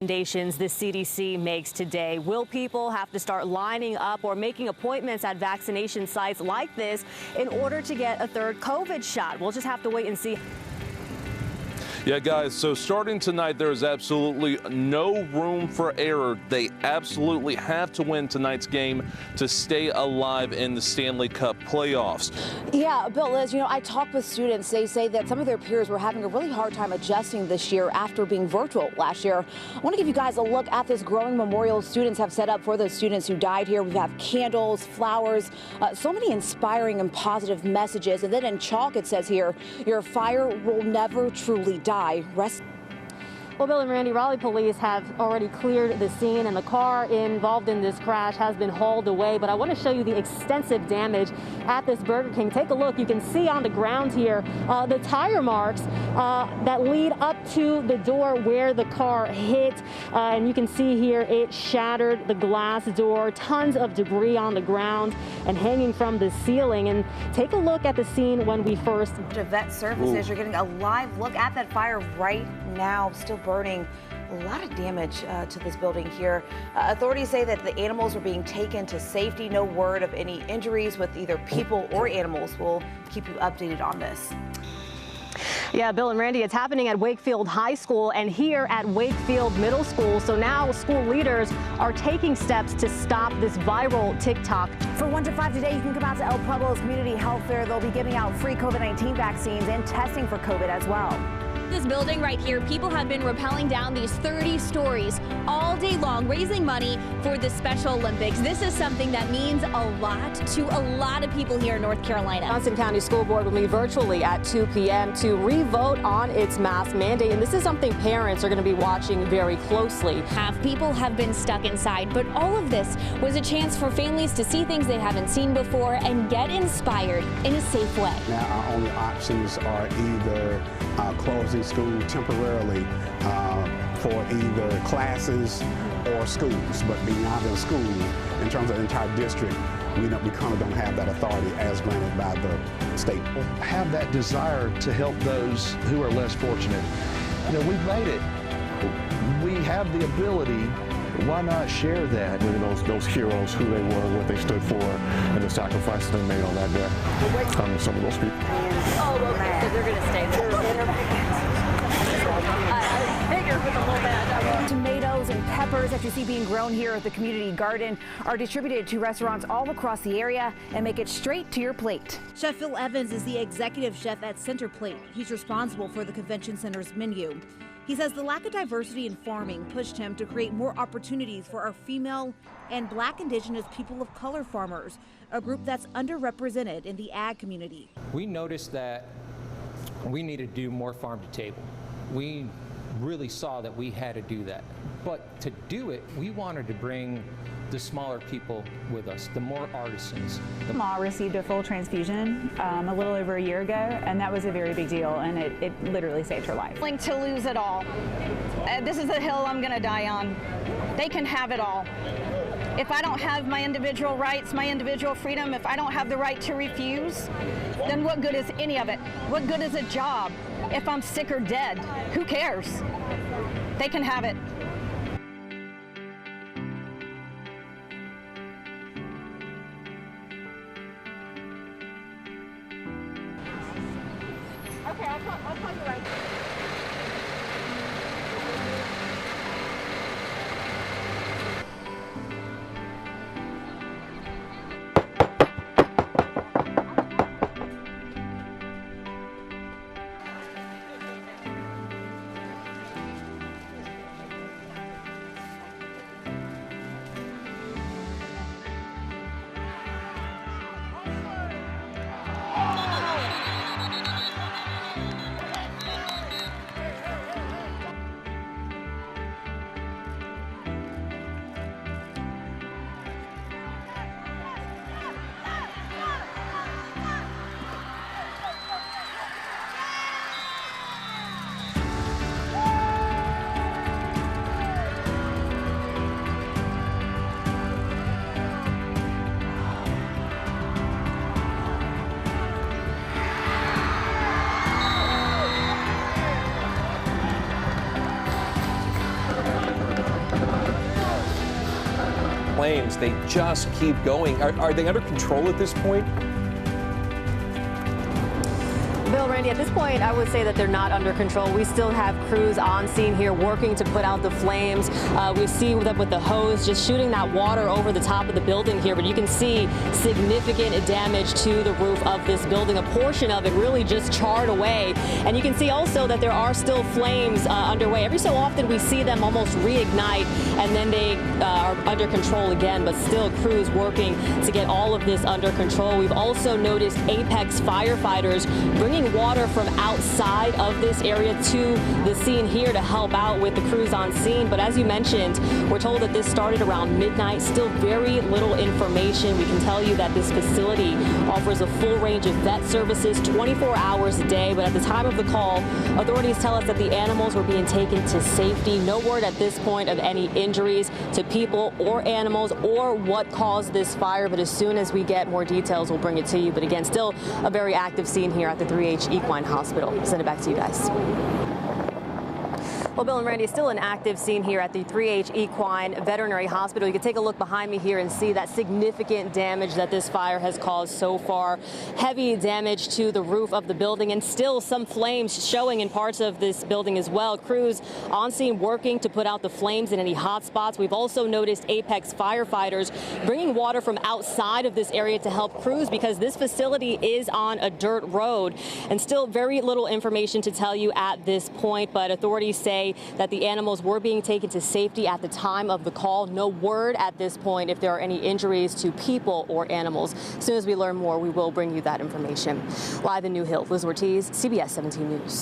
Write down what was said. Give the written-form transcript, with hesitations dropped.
Recommendations the CDC makes today. Will people have to start lining up or making appointments at vaccination sites like this in order to get a third COVID shot? We'll just have to wait and see. Yeah, guys, so starting tonight, there is absolutely no room for error. They absolutely have to win tonight's game to stay alive in the Stanley Cup playoffs. Yeah, Bill, Liz, I talked with students. They say that some of their peers were having a really hard time adjusting this year after being virtual last year. I want to give you guys a look at this growing memorial students have set up for those students who died here. We have candles, flowers, so many inspiring and positive messages. And then in chalk, it says here, your fire will never truly die. Rest. Well, Bill and Randy, Raleigh police have already cleared the scene, and the car involved in this crash has been hauled away. But I want to show you the extensive damage at this Burger King. Take a look. You can see on the ground here the tire marks that lead up to the door where the car hit. And you can see here it shattered the glass door, tons of debris on the ground and hanging from the ceiling. And take a look at the scene when we first. Vet services, you're getting a live look at that fire right now, still burning. A lot of damage to this building here. Authorities say that the animals are being taken to safety. No word of any injuries with either people or animals. We'll keep you updated on this. Yeah, Bill and Randy, it's happening at Wakefield High School and here at Wakefield Middle School. So now school leaders are taking steps to stop this viral TikTok. For 1 to 5 today, you can come out to El Pueblo's Community Health Fair. They'll be giving out free COVID-19 vaccines and testing for COVID as well. This building right here, people have been rappelling down these 30 stories all day long, raising money for the Special Olympics. This is something that means a lot to a lot of people here in North Carolina. Johnson County School Board will meet virtually at 2 p.m. to re-vote on its mask mandate, and this is something parents are going to be watching very closely. Half people have been stuck inside, but all of this was a chance for families to see things they haven't seen before and get inspired in a safe way. Now our only options are either closing school temporarily for either classes or schools, but beyond the school, in terms of the entire district, we kind of don't have that authority as granted by the state. Have that desire to help those who are less fortunate. We've made it. We have the ability. Why not share that with those heroes, who they were, what they stood for, and the sacrifices they made on that day? Some of those people. Oh, okay, so they're going to stay there. Bigger with a little bit. Tomatoes and peppers that you see being grown here at the community garden are distributed to restaurants all across the area and make it straight to your plate. Chef Phil Evans is the executive chef at Center Plate. He's responsible for the convention center's menu. He says the lack of diversity in farming pushed him to create more opportunities for our female and Black, Indigenous, people of color farmers, a group that's underrepresented in the ag community. We noticed that we needed to do more farm to table. We really saw that we had to do that. But to do it, we wanted to bring the smaller people with us, the more artisans. Ma received a full transfusion a little over a year ago, and that was a very big deal, and it literally saved her life. To lose it all. This is the hill I'm going to die on. They can have it all. If I don't have my individual rights, my individual freedom, if I don't have the right to refuse, then what good is any of it? What good is a job if I'm sick or dead? Who cares? They can have it. Okay, I'll call you right back. flames, they just keep going. Are they under control at this point? Bill, Randy, at this point, I would say that they're not under control. We still have crews on scene here working to put out the flames. We see them with the hose just shooting that water over the top of the building here, but you can see significant damage to the roof of this building. A portion of it really just charred away. And you can see also that there are still flames underway. Every so often we see them almost reignite and then they are under control again, but still crews working to get all of this under control. We've also noticed Apex firefighters bringing water from outside of this area to the scene here to help out with the crews on scene. But as you mentioned, we're told that this started around midnight. Still very little information. We can tell you that this facility offers a full range of vet services 24 hours a day. But at the time of the call, authorities tell us that the animals were being taken to safety. No word at this point of any injuries to people or animals or what caused this fire. But as soon as we get more details, we'll bring it to you. But again, still a very active scene here at the 3H Equine Hospital. Send it back to you guys. Well, Bill and Randy, still an active scene here at the 3H Equine Veterinary Hospital. You can take a look behind me here and see that significant damage that this fire has caused so far. Heavy damage to the roof of the building and still some flames showing in parts of this building as well. Crews on scene working to put out the flames in any hot spots. We've also noticed Apex firefighters bringing water from outside of this area to help crews because this facility is on a dirt road. And still very little information to tell you at this point, but authorities say that the animals were being taken to safety at the time of the call. No word at this point if there are any injuries to people or animals. As soon as we learn more, we will bring you that information. Live in New Hill, Liz Ortiz, CBS 17 News.